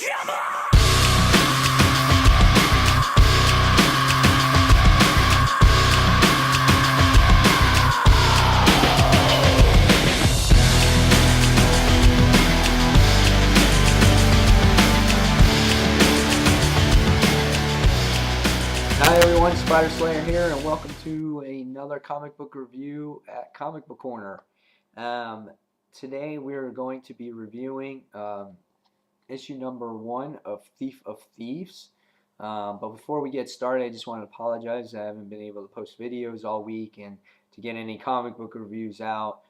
Hi everyone, Spider Slayer here, and welcome to another comic book review at Comic Book Corner. Today we're going to be reviewing issue number 1 of Thief of Thieves. But before we get started, I just want to apologize. I haven't been able to post videos all week and to get any comic book reviews out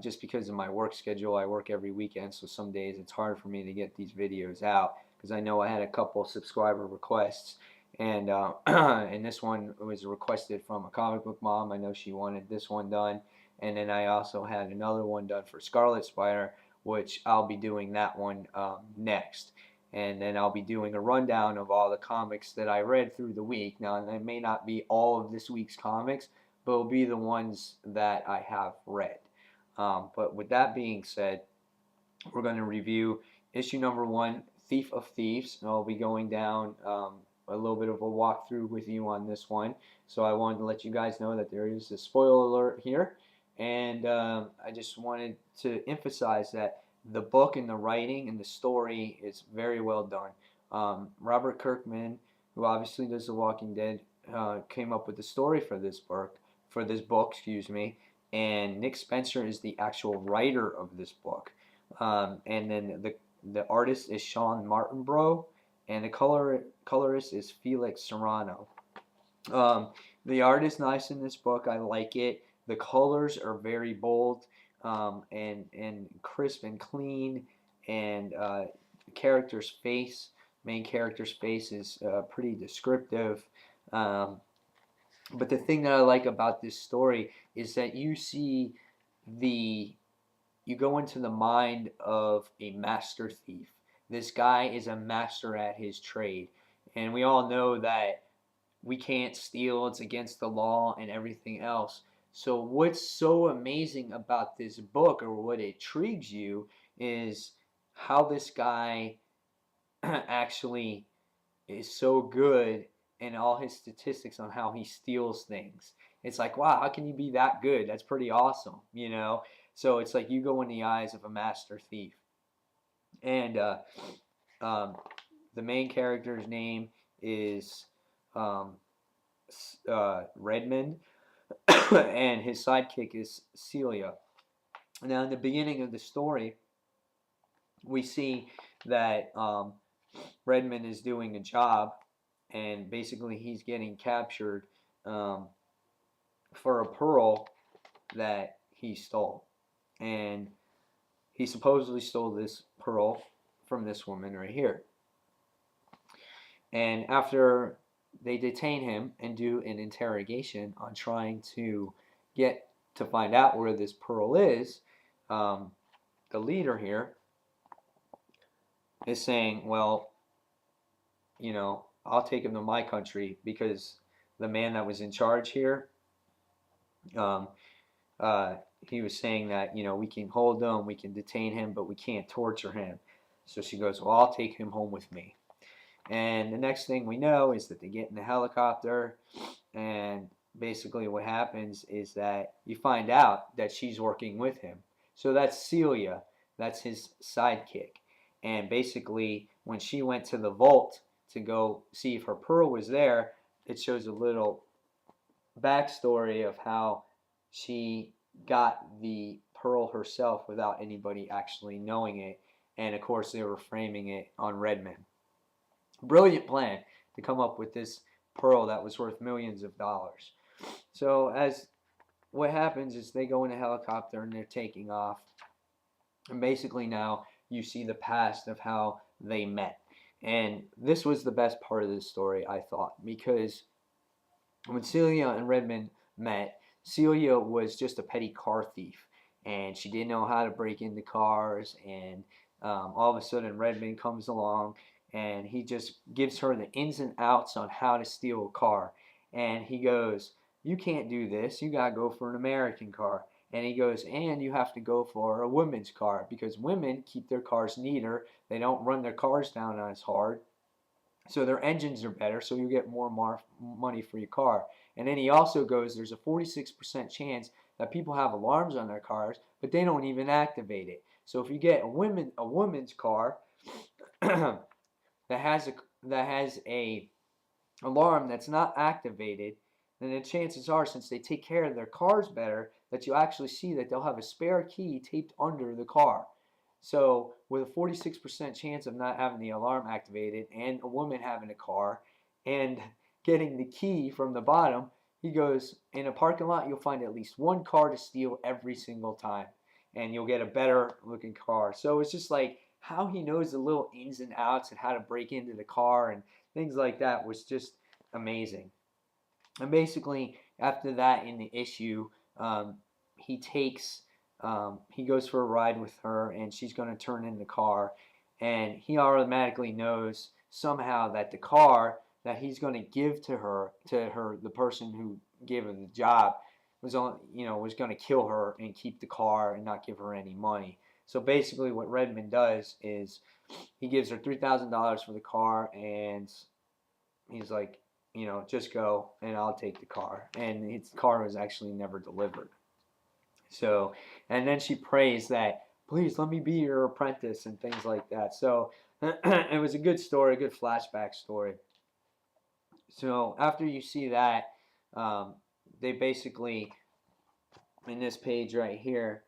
just because of my work schedule. I work every weekend, so some days it's hard for me to get these videos out because I know I had a couple subscriber requests. And and this one was requested from a comic book mom. I know she wanted this one done. And then I also had another one done for Scarlet Spider, which I'll be doing that one next. And then I'll be doing a rundown of all the comics that I read through the week. Now, it may not be all of this week's comics, but it'll be the ones that I have read. But with that being said, we're going to review issue number 1, Thief of Thieves. And I'll be going down a little bit of a walkthrough with you on this one. So I wanted to let you guys know that there is a spoiler alert here. And I just wanted to emphasize that the book and the writing and the story is very well done. Robert Kirkman, who obviously does The Walking Dead, came up with the story for this book, and Nick Spencer is the actual writer of this book. And then the artist is Sean Martinbrough, and the colorist is Felix Serrano. The art is nice in this book. I like it. The colors are very bold and crisp and clean, and main character's face is pretty descriptive. But the thing that I like about this story is that you go into the mind of a master thief. This guy is a master at his trade. And we all know that we can't steal, it's against the law and everything else. So what's so amazing about this book, or what intrigues you, is how this guy actually is so good in all his statistics on how he steals things. It's like, wow, how can you be that good? That's pretty awesome, you know? So it's like you go in the eyes of a master thief. And the main character's name is Redmond, and his sidekick is Celia. Now, in the beginning of the story, we see that Redmond is doing a job, and basically he's getting captured for a pearl that he stole. And he supposedly stole this pearl from this woman right here. And after they detain him and do an interrogation on trying to get to find out where this pearl is, the leader here is saying, well, you know, I'll take him to my country, because the man that was in charge here, he was saying that, you know, we can hold him, we can detain him, but we can't torture him. So she goes, well, I'll take him home with me. And the next thing we know is that they get in the helicopter, and basically what happens is that you find out that she's working with him. So that's Celia, that's his sidekick. And basically when she went to the vault to go see if her pearl was there, it shows a little backstory of how she got the pearl herself without anybody actually knowing it. And of course they were framing it on Redmond. Brilliant plan to come up with this pearl that was worth millions of dollars. So as what happens is they go in a helicopter and they're taking off. And basically now you see the past of how they met. And this was the best part of this story, I thought, because when Celia and Redmond met, Celia was just a petty car thief, and she didn't know how to break into cars, and all of a sudden Redmond comes along and he just gives her the ins and outs on how to steal a car. And he goes, you can't do this, you gotta go for an American car. And he goes, and you have to go for a women's car because women keep their cars neater. They don't run their cars down as hard. So their engines are better, so you get more money for your car. And then he also goes, there's a 46% chance that people have alarms on their cars, but they don't even activate it. So if you get a woman's car that has a alarm that's not activated, then the chances are, since they take care of their cars better, that you actually see that they'll have a spare key taped under the car. So with a 46% chance of not having the alarm activated and a woman having a car and getting the key from the bottom, he goes, in a parking lot, you'll find at least one car to steal every single time. And you'll get a better looking car. So it's just like how he knows the little ins and outs and how to break into the car and things like that was just amazing. And basically, after that in the issue, he takes he goes for a ride with her, and she's going to turn in the car, and he automatically knows somehow that the car that he's going to give to her, the person who gave her the job, was going to kill her and keep the car and not give her any money. So basically, what Redmond does is he gives her $3,000 for the car, and he's like, just go and I'll take the car. And his car was actually never delivered. So, and then she prays that, please let me be your apprentice and things like that. So it was a good story, a good flashback story. So after you see that, they basically, in this page right here,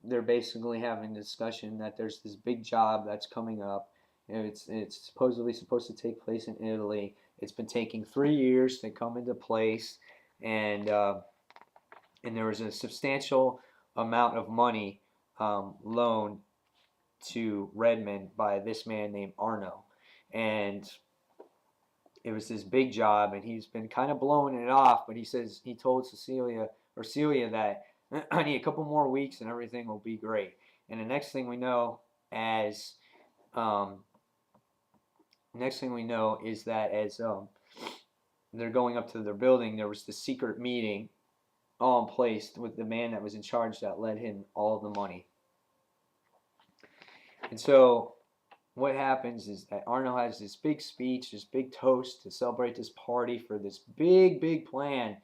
they're basically having a discussion that there's this big job that's coming up. It's supposedly supposed to take place in Italy. It's been taking 3 years to come into place, and there was a substantial amount of money loaned to Redmond by this man named Arno, and it was this big job, and he's been kind of blowing it off. But he told Celia that I need a couple more weeks and everything will be great. And the next thing we know, is that as they're going up to their building, there was this secret meeting all in place with the man that was in charge that led him all the money. And so what happens is that Arno has this big speech, this big toast to celebrate this party for this big plan,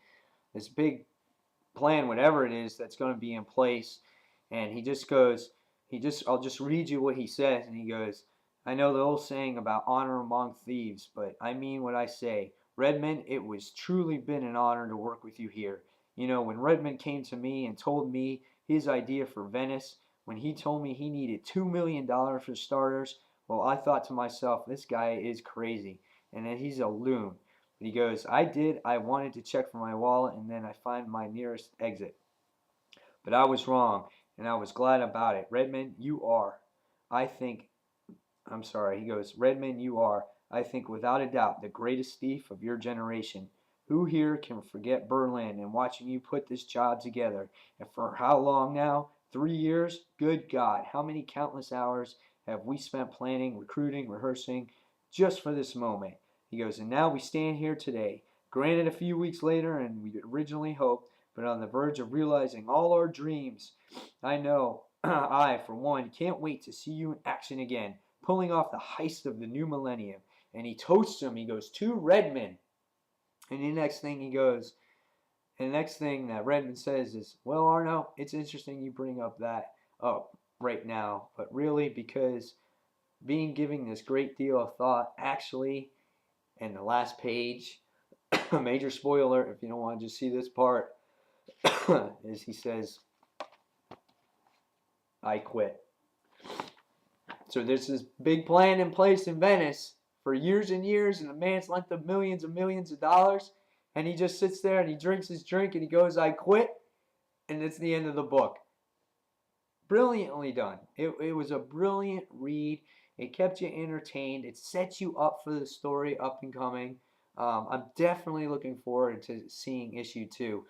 whatever it is that's going to be in place. And he just goes, I'll just read you what he says. And he goes, I know the old saying about honor among thieves, but I mean what I say. Redmond, it was truly been an honor to work with you here. When Redmond came to me and told me his idea for Venice, when he told me he needed $2 million for starters, well, I thought to myself, this guy is crazy, and that he's a loon. But he goes, I wanted to check for my wallet, and then I find my nearest exit. But I was wrong, and I was glad about it. Redmond, you are, he goes, Redmond, you are, I think without a doubt, the greatest thief of your generation. Who here can forget Berlin and watching you put this job together? And for how long now? 3 years? Good God, how many countless hours have we spent planning, recruiting, rehearsing, just for this moment? He goes, and now we stand here today, granted a few weeks later than we originally hoped, but on the verge of realizing all our dreams. I know, I, for one, can't wait to see you in action again, pulling off the heist of the new millennium. And he toasts him, he goes, to Redmond. And the next thing that Redmond says is, well, Arno, it's interesting you bring up that up right now, but really because giving this great deal of thought, actually, in the last page, a major spoiler if you don't want to just see this part, is he says, I quit. So there's this big plan in place in Venice for years and years, and the man's lent them millions and millions of dollars, and he just sits there and he drinks his drink and he goes, I quit, and it's the end of the book. Brilliantly done. It was a brilliant read. It kept you entertained. It sets you up for the story up and coming. I'm definitely looking forward to seeing issue 2.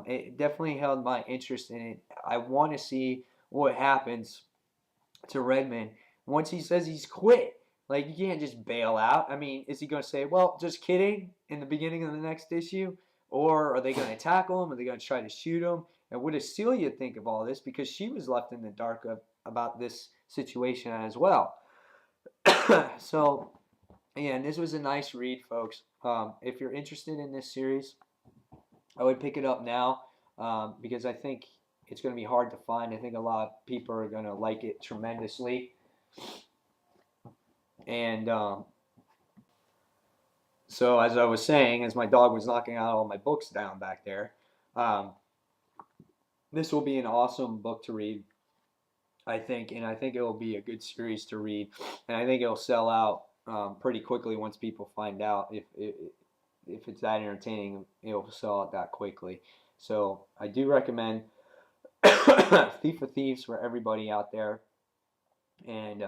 It definitely held my interest in it. I want to see what happens to Redmond once he says he's quit. Like, you can't just bail out. I mean, is he going to say, well, just kidding in the beginning of the next issue? Or are they going to tackle him? Are they going to try to shoot him? And what does Celia think of all this? Because she was left in the dark about this situation as well. So, yeah, this was a nice read, folks. If you're interested in this series, I would pick it up now because I think it's going to be hard to find. I think a lot of people are going to like it tremendously. And so, as I was saying, as my dog was knocking out all my books down back there, um, this will be an awesome book to read, I think, and I think it will be a good series to read, and I think it'll sell out pretty quickly once people find out if it's that entertaining. It'll sell out that quickly. So I do recommend Thief of Thieves for everybody out there, and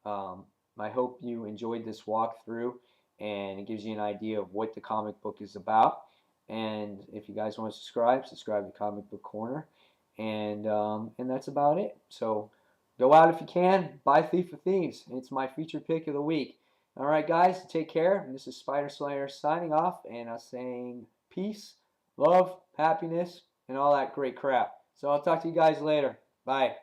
I hope you enjoyed this walkthrough, and it gives you an idea of what the comic book is about. And if you guys want to subscribe to Comic Book Corner, and that's about it. So go out if you can, buy Thief of Thieves. It's my featured pick of the week. All right, guys, take care. And this is Spider Slayer signing off, and I'm saying peace, love, happiness, and all that great crap. So I'll talk to you guys later. Bye.